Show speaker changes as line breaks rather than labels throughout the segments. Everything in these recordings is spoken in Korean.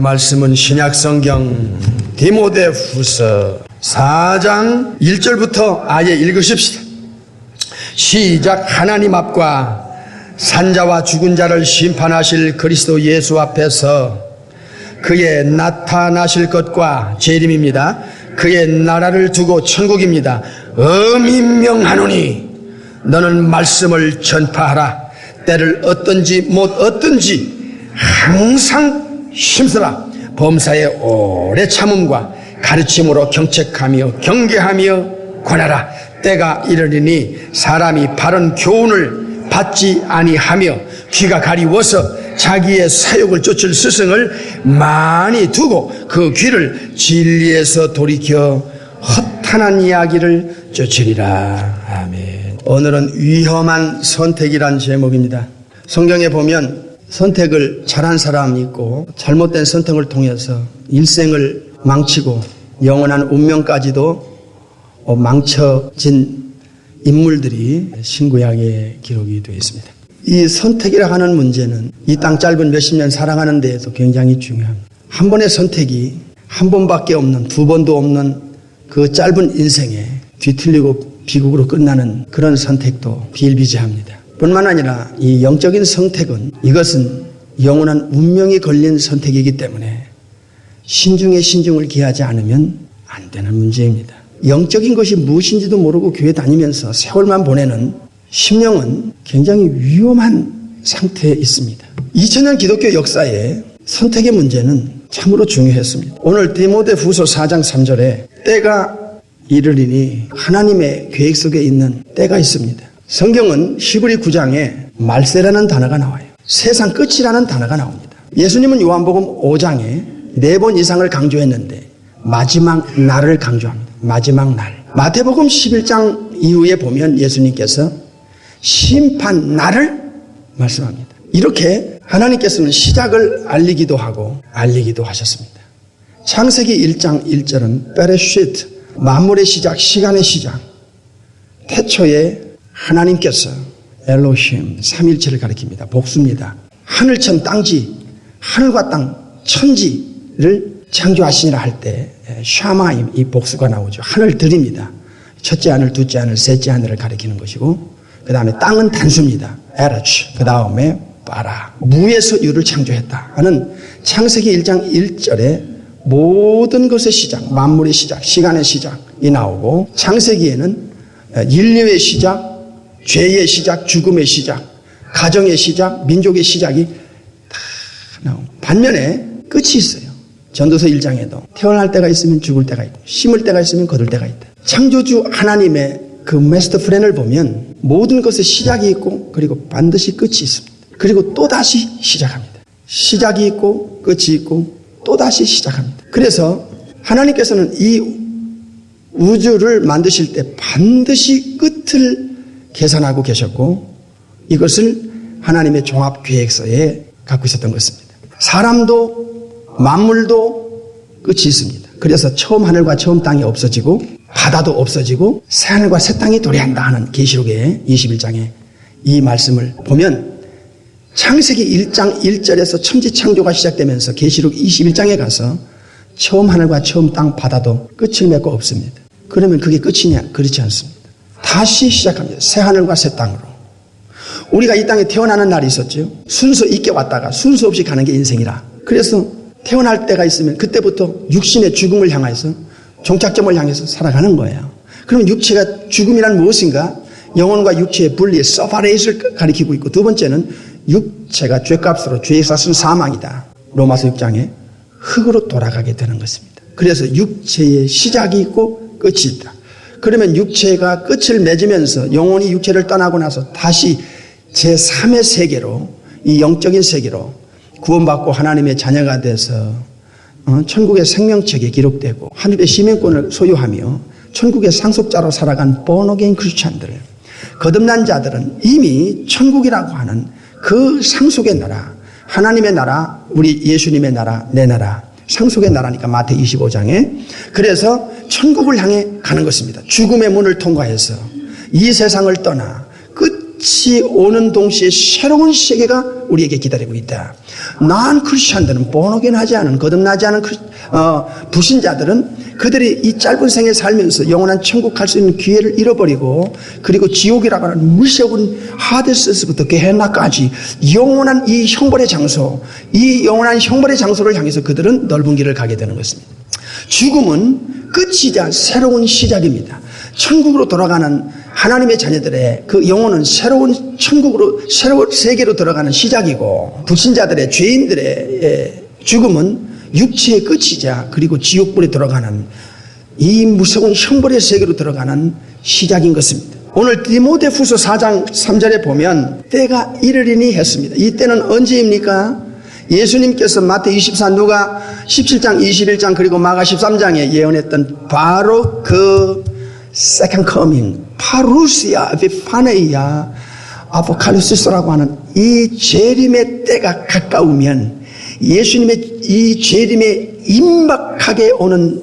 말씀은 신약성경 디모데후서 4장 1절부터 아예 읽으십시다. 시작. 하나님 앞과 산자와 죽은 자를 심판하실 그리스도 예수 앞에서 그의 나타나실 것과 재림입니다. 그의 나라를 두고 천국입니다. 엄히 명하노니 너는 말씀을 전파하라. 때를 어떤지 못 어떤지 항상 힘쓰라. 범사의 오래 참음과 가르침으로 경책하며 경계하며 권하라. 때가 이르리니 사람이 바른 교훈을 받지 아니하며 귀가 가리워서 자기의 사욕을 쫓을 스승을 많이 두고 그 귀를 진리에서 돌이켜 허탄한 이야기를 쫓으리라. 아멘. 오늘은 위험한 선택이란 제목입니다. 성경에 보면 선택을 잘한 사람이 있고 잘못된 선택을 통해서 일생을 망치고 영원한 운명까지도 망쳐진 인물들이 신구약에 기록이 되어 있습니다. 이 선택이라 하는 문제는 이 땅 짧은 몇십 년 살아가는 데에도 굉장히 중요합니다. 한 번의 선택이 한 번밖에 없는, 두 번도 없는 그 짧은 인생에 뒤틀리고 비극으로 끝나는 그런 선택도 비일비재합니다. 뿐만 아니라 이 영적인 선택은 이것은 영원한 운명이 걸린 선택이기 때문에 신중에 신중을 기하지 않으면 안 되는 문제입니다. 영적인 것이 무엇인지도 모르고 교회 다니면서 세월만 보내는 심령은 굉장히 위험한 상태에 있습니다. 2000년 기독교 역사에 선택의 문제는 참으로 중요했습니다. 오늘 디모데후서 4장 3절에 때가 이르리니 하나님의 계획 속에 있는 때가 있습니다. 성경은 히브리 9장에 말세라는 단어가 나와요. 세상 끝이라는 단어가 나옵니다. 예수님은 요한복음 5장에 4번 이상을 강조했는데 마지막 날을 강조합니다. 마지막 날. 마태복음 11장 이후에 보면 예수님께서 심판 날을 말씀합니다. 이렇게 하나님께서는 시작을 알리기도 하고 알리기도 하셨습니다. 창세기 1장 1절은 베레시트, 만물의 시작, 시간의 시작. 태초에 하나님께서 엘로힘, 삼일체를 가리킵니다. 복수입니다. 하늘천 땅지, 하늘과 땅, 천지를 창조하시니라 할 때 샤마임, 이 복수가 나오죠. 하늘들입니다. 첫째 하늘, 둘째 하늘, 셋째 하늘을 가리키는 것이고 그 다음에 땅은 단수입니다. 에라치, 그 다음에 바라, 무에서 유를 창조했다 하는 창세기 1장 1절에 모든 것의 시작, 만물의 시작, 시간의 시작이 나오고 창세기에는 인류의 시작, 죄의 시작, 죽음의 시작, 가정의 시작, 민족의 시작이 다 나옵니다. 반면에 끝이 있어요. 전도서 1장에도 태어날 때가 있으면 죽을 때가 있고 심을 때가 있으면 거둘 때가 있다. 창조주 하나님의 그 마스터 플랜을 보면 모든 것의 시작이 있고 그리고 반드시 끝이 있습니다. 그리고 또다시 시작합니다. 시작이 있고 끝이 있고 또다시 시작합니다. 그래서 하나님께서는 이 우주를 만드실 때 반드시 끝을 계산하고 계셨고 이것을 하나님의 종합계획서에 갖고 있었던 것입니다. 사람도 만물도 끝이 있습니다. 그래서 처음 하늘과 처음 땅이 없어지고 바다도 없어지고 새 하늘과 새 땅이 도래한다 하는 계시록의 21장에 이 말씀을 보면 창세기 1장 1절에서 천지창조가 시작되면서 계시록 21장에 가서 처음 하늘과 처음 땅 바다도 끝을 맺고 없습니다. 그러면 그게 끝이냐? 그렇지 않습니다. 다시 시작합니다. 새 하늘과 새 땅으로. 우리가 이 땅에 태어나는 날이 있었죠. 순서 있게 왔다가 순서 없이 가는 게 인생이라. 그래서 태어날 때가 있으면 그때부터 육신의 죽음을 향해서 종착점을 향해서 살아가는 거예요. 그러면 육체가 죽음이란 무엇인가? 영혼과 육체의 분리의 서파레이트를 가리키고 있고 두 번째는 육체가 죄값으로 죄의 값은 사망이다. 로마서 6장에 흙으로 돌아가게 되는 것입니다. 그래서 육체의 시작이 있고 끝이 있다. 그러면 육체가 끝을 맺으면서 영혼이 육체를 떠나고 나서 다시 제3의 세계로 이 영적인 세계로 구원받고 하나님의 자녀가 돼서 천국의 생명책에 기록되고 하늘의 시민권을 소유하며 천국의 상속자로 살아간 born-again 크리스찬들, 거듭난 자들은 이미 천국이라고 하는 그 상속의 나라, 하나님의 나라, 우리 예수님의 나라, 내 나라, 상속의 나라니까 마태 25장에 그래서 천국을 향해 가는 것입니다. 죽음의 문을 통과해서 이 세상을 떠나 끝이 오는 동시에 새로운 세계가 우리에게 기다리고 있다. 난 크리스천들은 본어겐 하지 않은, 거듭나지 않은 불신자들은 그들이 이 짧은 생에 살면서 영원한 천국 갈 수 있는 기회를 잃어버리고, 그리고 지옥이라고 하는 물세운 하데스에서부터 게헤나까지 영원한 이 형벌의 장소, 이 영원한 형벌의 장소를 향해서 그들은 넓은 길을 가게 되는 것입니다. 죽음은 끝이자 새로운 시작입니다. 천국으로 돌아가는 하나님의 자녀들의 그 영혼은 새로운 천국으로, 새로운 세계로 들어가는 시작이고, 불신자들의, 죄인들의 죽음은 육체의 끝이자 그리고 지옥불에 들어가는 이 무서운 형벌의 세계로 들어가는 시작인 것입니다. 오늘 디모데후서 4장 3절에 보면 때가 이르리니 했습니다. 이 때는 언제입니까? 예수님께서 마태 24, 누가 17장, 21장 그리고 마가 13장에 예언했던 바로 그 second coming, 파루시아, 에피파네이아, 아포칼리시스라고 하는 이 재림의 때가 가까우면, 예수님의 이 재림에 임박하게 오는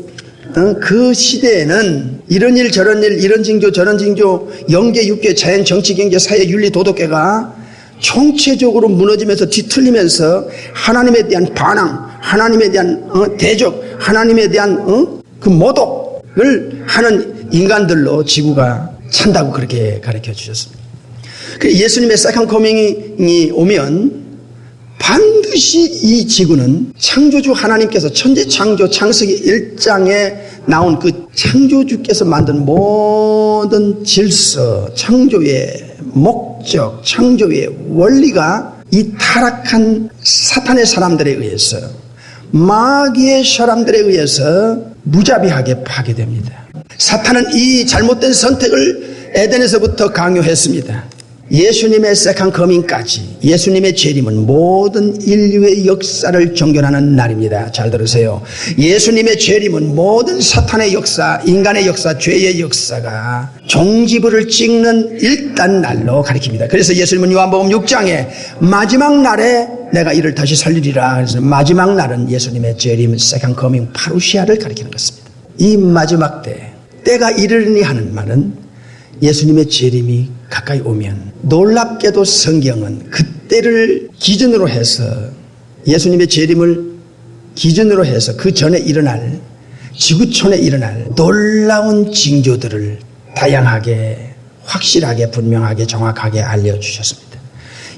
그 시대에는 이런 일 저런 일, 이런 징조 저런 징조, 영계 육계 자연 정치 경제 사회 윤리 도덕계가 총체적으로 무너지면서 뒤틀리면서 하나님에 대한 반항, 하나님에 대한 대적, 하나님에 대한 그 모독을 하는 인간들로 지구가 찬다고 그렇게 가르쳐 주셨습니다. 예수님의 세컨드 커밍이 오면 반드시 이 지구는 창조주 하나님께서 천지 창조 창세기 1장에 나온 그 창조주께서 만든 모든 질서, 창조의 목적, 창조의 원리가 이 타락한 사탄의 사람들에 의해서, 마귀의 사람들에 의해서 무자비하게 파괴됩니다. 사탄은 이 잘못된 선택을 에덴에서부터 강요했습니다. 예수님의 세컨드 커밍까지, 예수님의 재림은 모든 인류의 역사를 정결하는 날입니다. 잘 들으세요. 예수님의 재림은 모든 사탄의 역사, 인간의 역사, 죄의 역사가 종지부를 찍는 일단 날로 가리킵니다. 그래서 예수님은 요한복음 6장에 마지막 날에 내가 이를 다시 살리리라. 그래서 마지막 날은 예수님의 재림, 세컨드 커밍, 파루시아를 가리키는 것입니다. 이 마지막 때가 이르리니 하는 말은 예수님의 재림이 가까이 오면, 놀랍게도 성경은 그때를 기준으로 해서, 예수님의 재림을 기준으로 해서 그 전에 일어날, 지구촌에 일어날 놀라운 징조들을 다양하게, 확실하게, 분명하게, 정확하게 알려주셨습니다.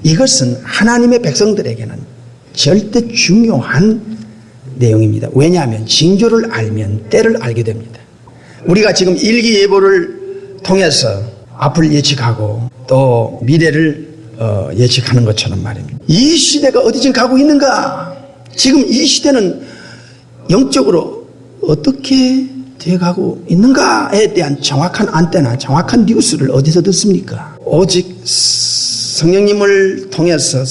이것은 하나님의 백성들에게는 절대 중요한 내용입니다. 왜냐하면 징조를 알면 때를 알게 됩니다. 우리가 지금 일기예보를 통해서 앞을 예측하고 또 미래를 예측하는 것처럼 말입니다. 이 시대가 어디쯤 가고 있는가? 지금 이 시대는 영적으로 어떻게 되어가고 있는가에 대한 정확한 안테나, 정확한 뉴스를 어디서 듣습니까? 오직 성령님을 통해서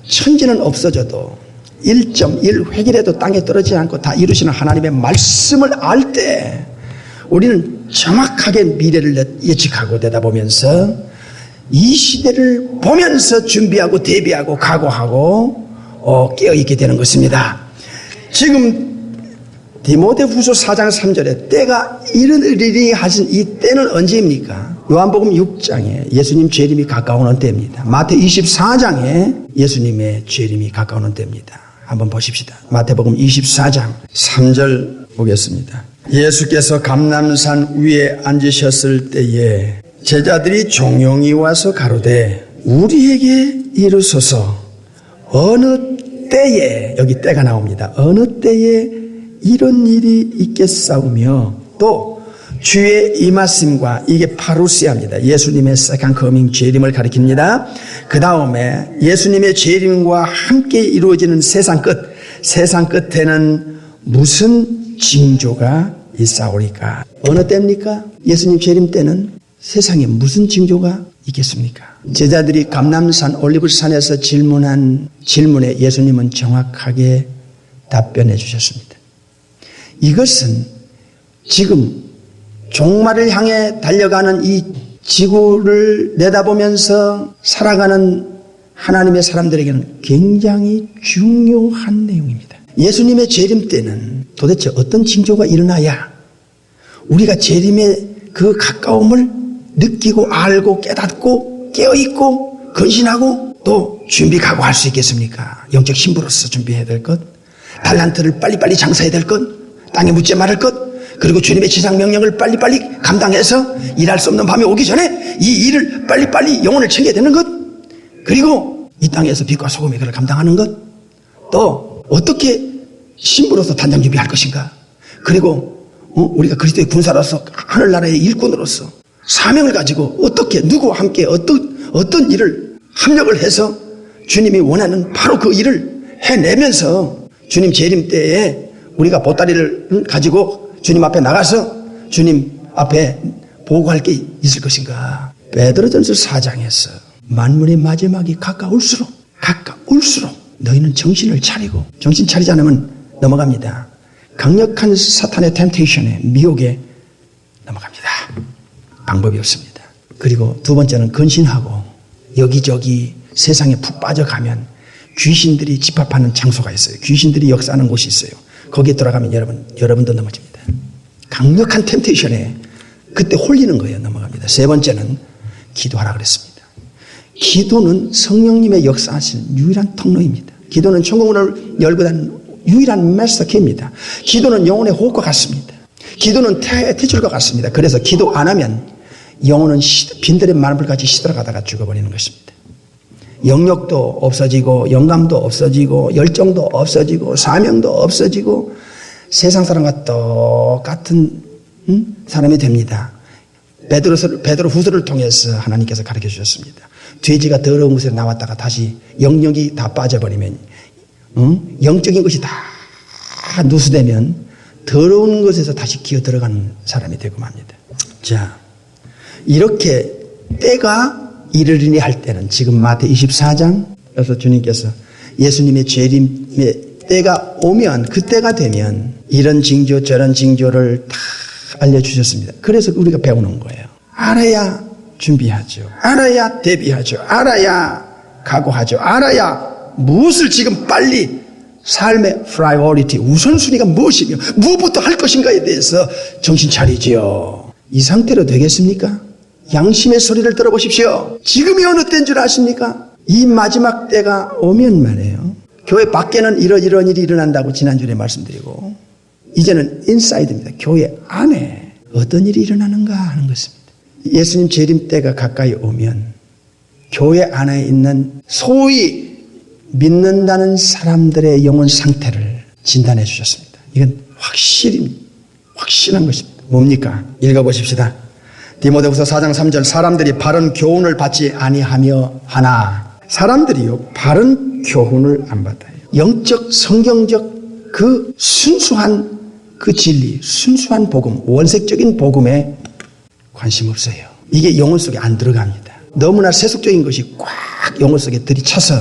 천지는 없어져도 1.1획이라도 땅에 떨어지지 않고 다 이루시는 하나님의 말씀을 알 때 우리는 정확하게 미래를 예측하고 내다보면서 이 시대를 보면서 준비하고 대비하고 각오하고 깨어있게 되는 것입니다. 지금 디모데후서 4장 3절에 때가 이르리니 하신 이 때는 언제입니까? 요한복음 6장에 예수님 재림이 가까우는 때입니다. 마태 24장에 예수님의 재림이 가까우는 때입니다. 한번 보십시다. 마태복음 24장 3절 보겠습니다. 예수께서 감람산 위에 앉으셨을 때에 제자들이 종용이 와서 가로되 우리에게 이르소서 어느 때에, 여기 때가 나옵니다. 어느 때에 이런 일이 있겠사오며, 또 주의 임하심과, 이게 파루시아입니다. 예수님의 세컨드 커밍, 재림을 가리킵니다. 그 다음에 예수님의 재림과 함께 이루어지는 세상 끝에는 무슨 징조가 있사오리까? 어느 때입니까? 예수님 재림 때는 세상에 무슨 징조가 있겠습니까? 제자들이 감람산 올리브산에서 질문한 질문에 예수님은 정확하게 답변해 주셨습니다. 이것은 지금 종말을 향해 달려가는 이 지구를 내다보면서 살아가는 하나님의 사람들에게는 굉장히 중요한 내용입니다. 예수님의 재림 때는 도대체 어떤 징조가 일어나야 우리가 재림의 그 가까움을 느끼고 알고 깨닫고 깨어있고 근신하고 또 준비 각오할 수 있겠습니까? 영적 신부로서 준비해야 될 것, 달란트를 빨리빨리 장사해야 될 것, 땅에 묻지 말을 것, 그리고 주님의 지상 명령을 빨리빨리 감당해서 일할 수 없는 밤이 오기 전에 이 일을 빨리빨리 영혼을 챙겨야 되는 것, 그리고 이 땅에서 빛과 소금의 것을 감당하는 것, 또 어떻게 신부로서 단장 준비할 것인가, 그리고 우리가 그리스도의 군사로서 하늘나라의 일꾼으로서 사명을 가지고 어떻게 누구와 함께 어떤 일을 합력을 해서 주님이 원하는 바로 그 일을 해내면서 주님 재림 때에 우리가 보따리를 가지고 주님 앞에 나가서 주님 앞에 보고할 게 있을 것인가. 베드로전서 4장에서 만물의 마지막이 가까울수록 너희는 정신을 차리고, 정신 차리지 않으면 넘어갑니다. 강력한 사탄의 템테이션에, 미혹에 넘어갑니다. 방법이 없습니다. 그리고 두 번째는 근신하고, 여기저기 세상에 푹 빠져가면 귀신들이 집합하는 장소가 있어요. 귀신들이 역사하는 곳이 있어요. 거기에 들어가면 여러분도 넘어집니다. 강력한 템테이션에 그때 홀리는 거예요. 넘어갑니다. 세 번째는 기도하라 그랬습니다. 기도는 성령님의 역사하시는 유일한 통로입니다. 기도는 천국문을 열고 닫는 유일한 마스터키입니다. 기도는 영혼의 호흡과 같습니다. 기도는 태아의 탯줄과 같습니다. 그래서 기도 안 하면 영혼은 빈들의 만불같이 시들어가다가 죽어버리는 것입니다. 영역도 없어지고, 영감도 없어지고, 열정도 없어지고, 사명도 없어지고, 세상 사람과 똑같은 사람이 됩니다. 베드로 후서를 통해서 하나님께서 가르쳐 주셨습니다. 돼지가 더러운 곳에 나왔다가 다시 영역이 다 빠져버리면, 영적인 것이 다 누수되면 더러운 것에서 다시 기어 들어가는 사람이 되고 맙니다. 자, 이렇게 때가 이르리니 할 때는 지금 마태 24장에서 주님께서 예수님의 재림의 때가 오면, 그때가 되면 이런 징조 저런 징조를 다 알려주셨습니다. 그래서 우리가 배우는 거예요. 알아야 준비하죠. 알아야 대비하죠. 알아야 각오하죠. 알아야 무엇을 지금 빨리 삶의 프라이어리티, 우선순위가 무엇이며 무엇부터 할 것인가에 대해서 정신 차리지요. 이 상태로 되겠습니까? 양심의 소리를 들어보십시오. 지금이 어느 때인 줄 아십니까? 이 마지막 때가 오면 말이에요. 교회 밖에는 이런 일이 일어난다고 지난주에 말씀드리고, 이제는 인사이드입니다. 교회 안에 어떤 일이 일어나는가 하는 것입니다. 예수님 재림 때가 가까이 오면 교회 안에 있는 소위 믿는다는 사람들의 영혼 상태를 진단해 주셨습니다. 이건 확실한 것입니다. 뭡니까? 읽어보십시다. 디모데후서 4장 3절, 사람들이 바른 교훈을 받지 아니하며 하나. 사람들이요, 바른 교훈을 안 받아요. 영적 성경적 그 순수한 그 진리, 순수한 복음, 원색적인 복음에 관심 없어요. 이게 영혼 속에 안 들어갑니다. 너무나 세속적인 것이 꽉 영혼 속에 들이차서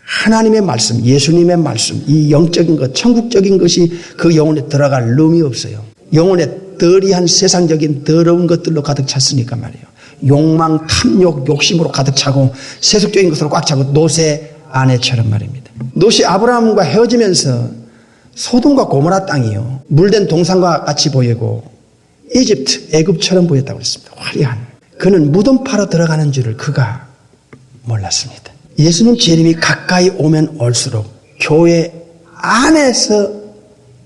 하나님의 말씀, 예수님의 말씀, 이 영적인 것, 천국적인 것이 그 영혼에 들어갈 룸이 없어요. 영혼에 더리한 세상적인 더러운 것들로 가득 찼으니까 말이에요. 욕망, 탐욕, 욕심으로 가득 차고 세속적인 것으로 꽉 차고 노새 아내처럼 말입니다. 노새 아브라함과 헤어지면서 소돔과 고모라 땅이요, 물된 동산과 같이 보이고 이집트, 애굽처럼 보였다고 그랬습니다. 화려한. 그는 무덤 파러 들어가는 줄을 그가 몰랐습니다. 예수님 재림이 가까이 오면 올수록 교회 안에서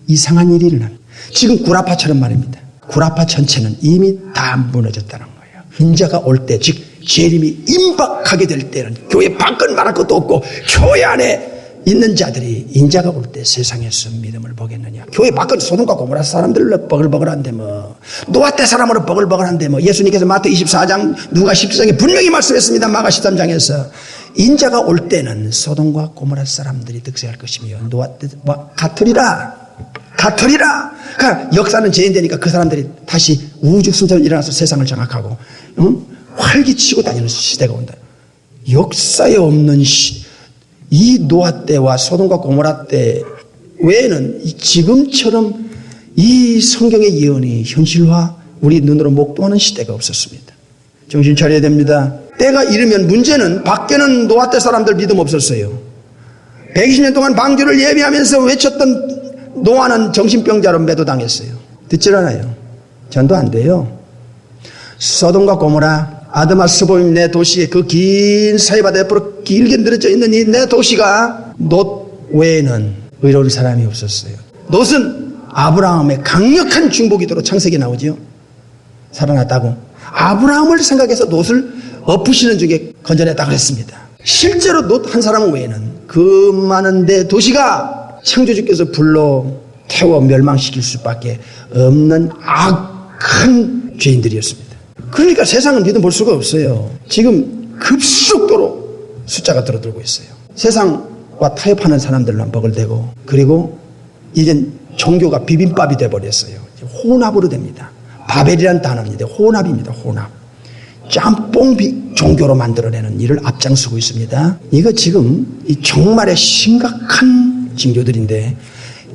이상한 일이 일어납니다. 지금 구라파처럼 말입니다. 구라파 전체는 이미 다 무너졌다는 거예요. 인자가 올 때, 즉 재림이 임박하게 될 때는 교회 밖은 말할 것도 없고 교회 안에 있는 자들이 인자가 올 때 세상에서 믿음을 보겠느냐. 교회 밖은 소돔과 고모라 사람들로 버글버글한데 뭐, 노아 때 사람으로 버글버글한데 뭐, 예수님께서 마태 24장 누가 17장에 분명히 말씀했습니다. 마가 13장에서 인자가 올 때는 소돔과 고모라 사람들이 득세할 것이며 노아 때와 같으리라. 그러니까 역사는 재현되니까 그 사람들이 다시 우주 순서로 일어나서 세상을 장악하고 활기치고 다니는 시대가 온다. 역사에 없는 이 노아 때와 소돔과 고모라 때 외에는 지금처럼 이 성경의 예언이 현실화, 우리 눈으로 목도하는 시대가 없었습니다. 정신 차려야 됩니다. 때가 이르면 문제는 밖에는 노아 때 사람들 믿음 없었어요. 120년 동안 방주를 예비하면서 외쳤던 노아는 정신병자로 매도당했어요. 듣질 않아요. 전도 안 돼요. 소돔과 고모라 아드마스보임 내 도시의 그 긴 사이바다 옆으로 길게 늘어져 있는 이 내 도시가 롯 외에는 의로운 사람이 없었어요. 롯은 아브라함의 강력한 중보기도로 창세기에 나오죠. 살아났다고. 아브라함을 생각해서 롯을 엎으시는 중에 건져냈다고 했습니다. 실제로 롯 한 사람 외에는 그 많은 내 도시가 창조주께서 불러 태워 멸망시킬 수밖에 없는 악한 죄인들이었습니다. 그러니까 세상은 믿어 볼 수가 없어요. 지금 급속도로 숫자가 줄어들고 있어요. 세상과 타협하는 사람들만 버글대고, 그리고 이젠 종교가 비빔밥이 돼버렸어요. 혼합으로 됩니다. 바벨이라는 단어입니다. 혼합입니다. 혼합. 짬뽕 종교로 만들어내는 일을 앞장서고 있습니다. 이거 지금 정말의 심각한 징조들인데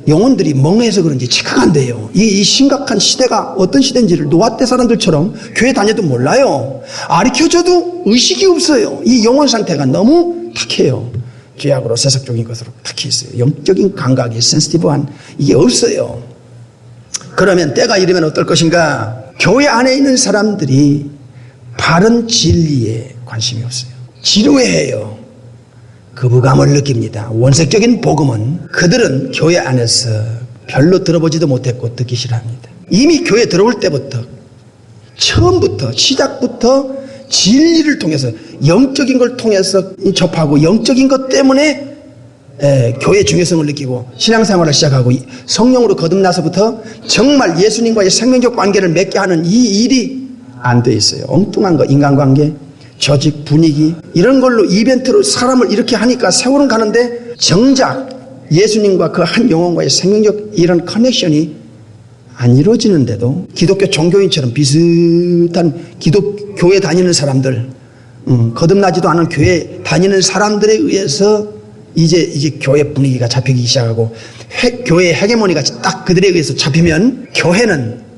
영혼들이 멍해서 그런지 체크가 안 돼요. 이 심각한 시대가 어떤 시대인지를 노아 때 사람들처럼 교회 다녀도 몰라요. 가르쳐줘도 의식이 없어요. 이 영혼 상태가 너무 탁해요. 죄악으로 세속적인 것으로 탁해 있어요. 영적인 감각이 센시티브한 이게 없어요. 그러면 때가 이르면 어떨 것인가? 교회 안에 있는 사람들이 바른 진리에 관심이 없어요. 지루해해요. 거부감을 느낍니다. 원색적인 복음은 그들은 교회 안에서 별로 들어보지도 못했고 듣기 싫어합니다. 이미 교회 들어올 때부터 처음부터 시작부터 진리를 통해서 영적인 걸 통해서 접하고 영적인 것 때문에 교회의 중요성을 느끼고 신앙생활을 시작하고 성령으로 거듭나서부터 정말 예수님과의 생명적 관계를 맺게 하는 이 일이 안 돼 있어요. 엉뚱한 거, 인간관계, 조직, 분위기 이런 걸로 이벤트로 사람을 이렇게 하니까 세월은 가는데 정작 예수님과 그 한 영혼과의 생명적 이런 커넥션이 안 이루어지는데도 기독교 종교인처럼 비슷한 교회 다니는 사람들, 거듭나지도 않은 교회 다니는 사람들에 의해서 이제 교회 분위기가 잡히기 시작하고 교회의 헤게모니가 딱 그들에 의해서 잡히면 교회는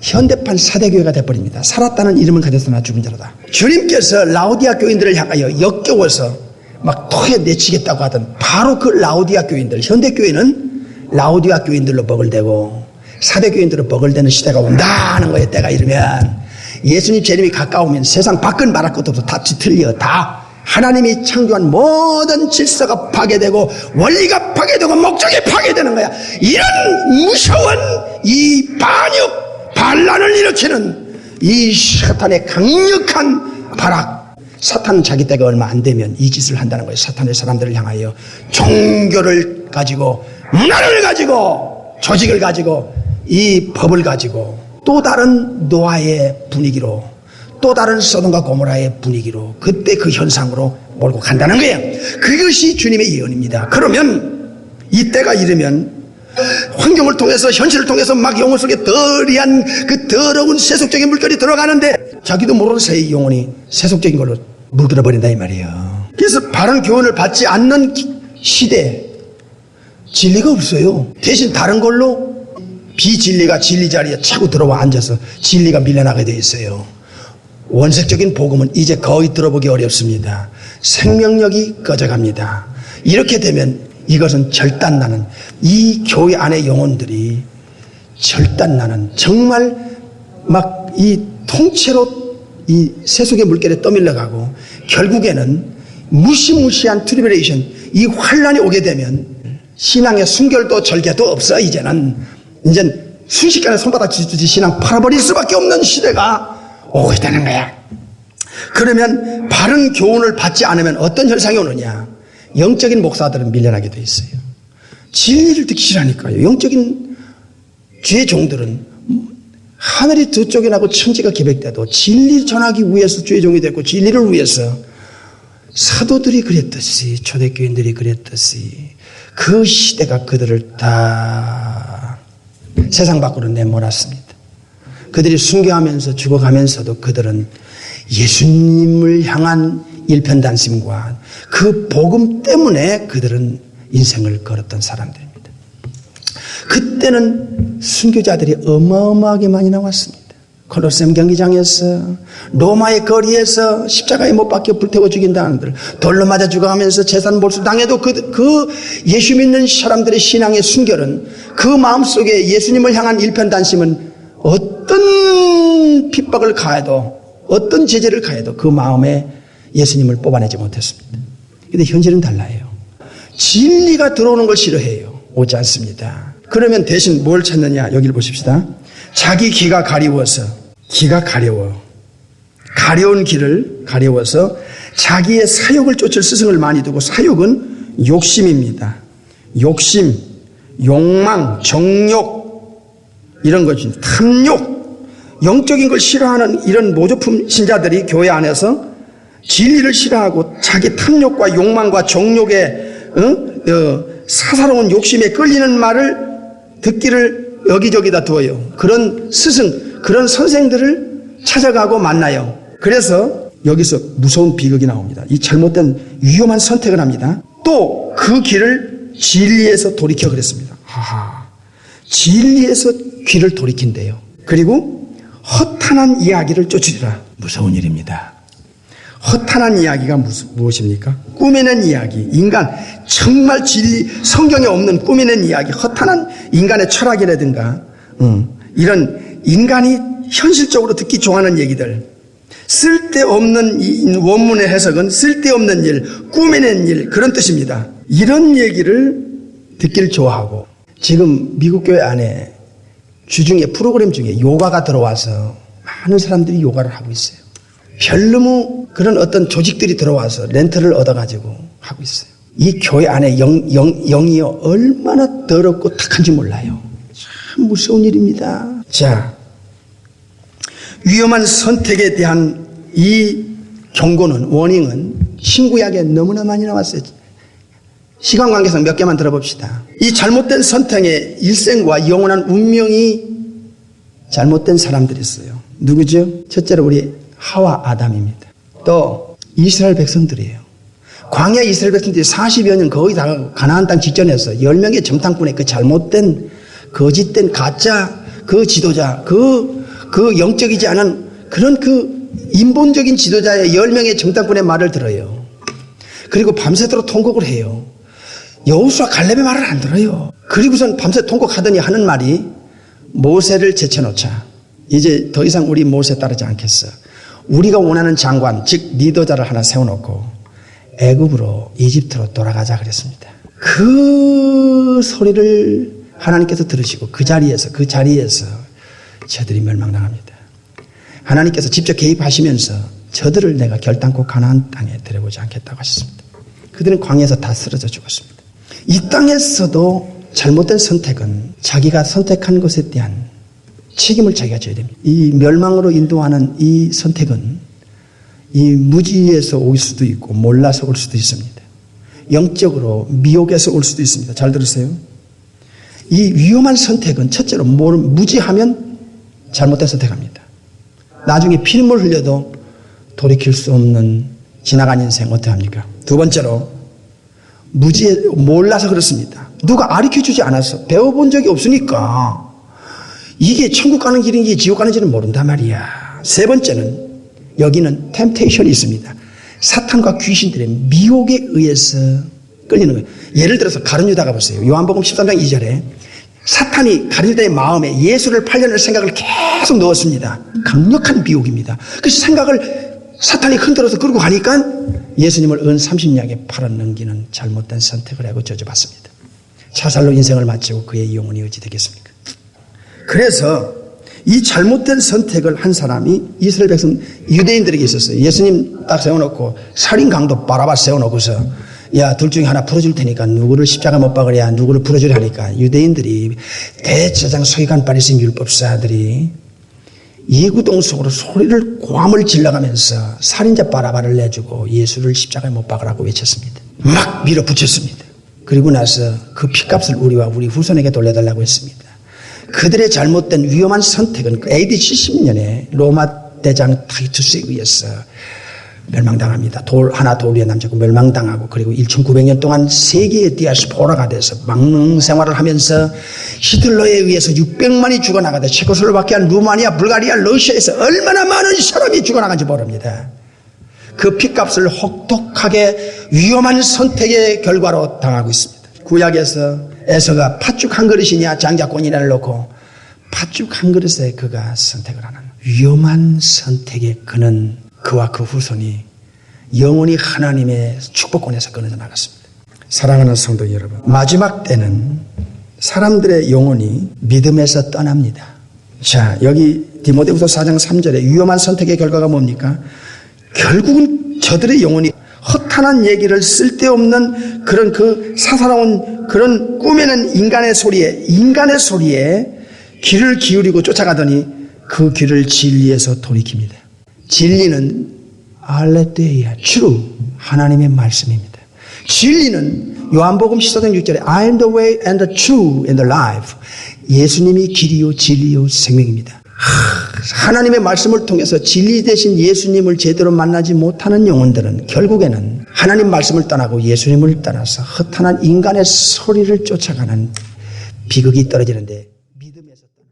현대판 사대교회가 돼버립니다. 살았다는 이름은 가졌으나 죽은 자로다. 주님께서 라오디아 교인들을 향하여 역겨워서 막 토해 내치겠다고 하던 바로 그 라오디아 교인들, 현대교회는 라오디아 교인들로 버글대고 사대교인들로 버글대는 시대가 온다는 거예요. 때가 이르면 예수님 재림이 가까우면 세상 밖은 말할 것도 없어. 다 뒤틀려. 다 하나님이 창조한 모든 질서가 파괴되고 원리가 파괴되고 목적이 파괴되는 거야. 이런 무서운 이 반란을 일으키는 이 사탄의 강력한 발악. 사탄은 자기 때가 얼마 안 되면 이 짓을 한다는 거예요. 사탄의 사람들을 향하여 종교를 가지고 문화를 가지고 조직을 가지고 이 법을 가지고 또 다른 노아의 분위기로 또 다른 소돔과 고모라의 분위기로 그때 그 현상으로 몰고 간다는 거예요. 그것이 주님의 예언입니다. 그러면 이때가 이르면 환경을 통해서 현실을 통해서 막 영혼 속에 더리한 그 더러운 세속적인 물결이 들어가는데 자기도 모르는 사이 영혼이 세속적인 걸로 물들어 버린다 이 말이에요. 그래서 바른 교훈을 받지 않는 시대 진리가 없어요. 대신 다른 걸로 비진리가 진리 자리에 차고 들어와 앉아서 진리가 밀려나게 돼 있어요. 원색적인 복음은 이제 거의 들어보기 어렵습니다. 생명력이 꺼져갑니다. 이렇게 되면 이것은 절단나는 이 교회 안의 영혼들이 절단나는 정말 막 이 통째로 이 세속의 물결에 떠밀려가고 결국에는 무시무시한 트리블레이션 이 환란이 오게 되면 신앙의 순결도 절개도 없어. 이제는 순식간에 손바닥 쥐듯이 신앙 팔아버릴 수밖에 없는 시대가 오고 있다는 거야. 그러면 바른 교훈을 받지 않으면 어떤 현상이 오느냐? 영적인 목사들은 밀려나게 돼 있어요. 진리를 듣기 싫으니까요. 영적인 주의 종들은 하늘이 두 쪽이 나고 천지가 개벽돼도 진리 전하기 위해서 주의 종이 됐고 진리를 위해서 사도들이 그랬듯이 초대교인들이 그랬듯이 그 시대가 그들을 다 세상 밖으로 내몰았습니다. 그들이 순교하면서 죽어가면서도 그들은 예수님을 향한 일편단심과 그 복음 때문에 그들은 인생을 걸었던 사람들입니다. 그때는 순교자들이 어마어마하게 많이 나왔습니다. 콜로세움 경기장에서, 로마의 거리에서 십자가에 못 박혀 불태워 죽인다는 들, 돌로 맞아 죽어가면서 재산 몰수 당해도 그 예수 믿는 사람들의 신앙의 순결은 그 마음속에 예수님을 향한 일편단심은 어떤 핍박을 가해도 어떤 제재를 가해도 그 마음에 예수님을 뽑아내지 못했습니다. 근데 현실은 달라요. 진리가 들어오는 걸 싫어해요. 오지 않습니다. 그러면 대신 뭘 찾느냐? 여기를 보십시다. 자기 귀가 가려워서, 귀가 가려운 길을 가려워서 자기의 사욕을 쫓을 스승을 많이 두고, 사욕은 욕심입니다. 욕심, 욕망, 정욕, 이런 것이 탐욕, 영적인 걸 싫어하는 이런 모조품 신자들이 교회 안에서 진리를 싫어하고 자기 탐욕과 욕망과 정욕에 사사로운 욕심에 끌리는 말을 듣기를 여기저기다 두어요. 그런 스승, 그런 선생들을 찾아가고 만나요. 그래서 여기서 무서운 비극이 나옵니다. 이 잘못된 위험한 선택을 합니다. 또 그 길을 진리에서 돌이켜 그랬습니다. 진리에서 귀를 돌이킨대요. 그리고 허탄한 이야기를 쫓으리라. 무서운 일입니다. 허탄한 이야기가 무엇입니까? 꾸며낸 이야기. 인간, 정말 진리, 성경에 없는 꾸며낸 이야기, 허탄한 인간의 철학이라든가, 이런 인간이 현실적으로 듣기 좋아하는 얘기들, 쓸데없는 원문의 해석은 쓸데없는 일, 꾸며낸 일, 그런 뜻입니다. 이런 얘기를 듣기를 좋아하고, 지금 미국 교회 안에 주중에 프로그램 중에 요가가 들어와서 많은 사람들이 요가를 하고 있어요. 별너무 그런 어떤 조직들이 들어와서 렌트를 얻어가지고 하고 있어요. 이 교회 안에 영이요 얼마나 더럽고 탁한지 몰라요. 참 무서운 일입니다. 자, 위험한 선택에 대한 이 경고는, 워닝은 신구약에 너무나 많이 나왔어요. 시간 관계상 몇 개만 들어봅시다. 이 잘못된 선택의 일생과 영원한 운명이 잘못된 사람들이 있어요. 누구죠? 첫째로 우리 하와 아담입니다. 또 이스라엘 백성들이에요. 광야 이스라엘 백성들이 40여 년 거의 다 가나안 땅 직전에서 10명의 정탐꾼의 그 잘못된 거짓된 가짜 그 지도자, 그 영적이지 않은 그런 그 인본적인 지도자의 10명의 정탐꾼의 말을 들어요. 그리고 밤새도록 통곡을 해요. 여호수아 갈렙의 말을 안 들어요. 그리고선 밤새 통곡하더니 하는 말이, 모세를 제쳐놓자. 이제 더 이상 우리 모세 따르지 않겠어. 우리가 원하는 장관, 즉 리더자를 하나 세워놓고 애굽으로, 이집트로 돌아가자 그랬습니다. 그 소리를 하나님께서 들으시고 그 자리에서 저들이 멸망당합니다. 하나님께서 직접 개입하시면서 저들을 내가 결단코 가나안 땅에 데려오지 않겠다고 하셨습니다. 그들은 광야에서 다 쓰러져 죽었습니다. 이 땅에서도 잘못된 선택은 자기가 선택한 것에 대한 책임을 자기가 져야 됩니다. 이 멸망으로 인도하는 이 선택은 이 무지에서 올 수도 있고 몰라서 올 수도 있습니다. 영적으로 미혹에서 올 수도 있습니다. 잘 들으세요. 이 위험한 선택은 첫째로 무지하면 잘못된 선택합니다. 나중에 피눈물 흘려도 돌이킬 수 없는 지나간 인생 어떻게 합니까? 두 번째로 몰라서 그렇습니다. 누가 가르쳐주지 않아서 배워본 적이 없으니까 이게 천국 가는 길인지 지옥 가는 길은 모른단 말이야. 세 번째는 여기는 템테이션이 있습니다. 사탄과 귀신들의 미혹에 의해서 끌리는 거예요. 예를 들어서 가룟 유다가 보세요. 요한복음 13장 2절에 사탄이 가룟 유다의 마음에 예수를 팔려는 생각을 계속 넣었습니다. 강력한 미혹입니다. 그래서 생각을 사탄이 흔들어서 끌고 가니까 예수님을 은 30냥에 팔아넘기는 잘못된 선택을 하고 저주받습니다. 자살로 인생을 마치고 그의 영혼이 어찌 되겠습니까? 그래서 이 잘못된 선택을 한 사람이 이스라엘 백성 유대인들에게 있었어요. 예수님 딱 세워놓고 살인 강도 바라바 세워놓고서 야, 둘 중에 하나 풀어줄 테니까 누구를 십자가 못 박으랴, 누구를 풀어주려 하니까 유대인들이 대제사장 서기관 바리새인 율법사들이 예구동 속으로 소리를 고함을 질러가면서 살인자 바라바를 내주고 예수를 십자가에 못 박으라고 외쳤습니다. 막 밀어붙였습니다. 그리고 나서 그 핏값을 우리와 우리 후손에게 돌려달라고 했습니다. 그들의 잘못된 위험한 선택은 AD 70년에 로마 대장 타이투스에 의해서 멸망당합니다. 돌 위에 남자고 멸망당하고, 그리고 1900년 동안 세계의 디아스포라가 돼서 망명 생활을 하면서 히틀러에 의해서 600만이 죽어나가다 체코슬로바키아, 루마니아, 불가리아, 러시아에서 얼마나 많은 사람이 죽어나간지 모릅니다. 그 핏값을 혹독하게 위험한 선택의 결과로 당하고 있습니다. 구약에서 에서가 팥죽 한 그릇이냐 장자권이냐를 놓고 팥죽 한 그릇에 그가 선택을 하는 위험한 선택에 그와 그 후손이 영원히 하나님의 축복권에서 끊어져 나갔습니다. 사랑하는 성도 여러분, 마지막 때는 사람들의 영혼이 믿음에서 떠납니다. 자, 여기 디모데후서 4장 3절에 위험한 선택의 결과가 뭡니까? 결국은 저들의 영혼이 허탄한 얘기를 쓸데없는 그런 사사로운 그런 꾸미는 인간의 소리에 귀를 기울이고 쫓아가더니 그 귀를 진리에서 돌이킵니다. 진리는 알레theia, true, 하나님의 말씀입니다. 진리는 요한복음 14장 6절에 I am the way and the truth and the life. 예수님이 길이요 진리요 생명입니다. 하나님의 말씀을 통해서 진리 대신 예수님을 제대로 만나지 못하는 영혼들은 결국에는 하나님 말씀을 떠나고 예수님을 떠나서 허탄한 인간의 소리를 쫓아가는 비극이 떨어지는데 믿음에서 떠나.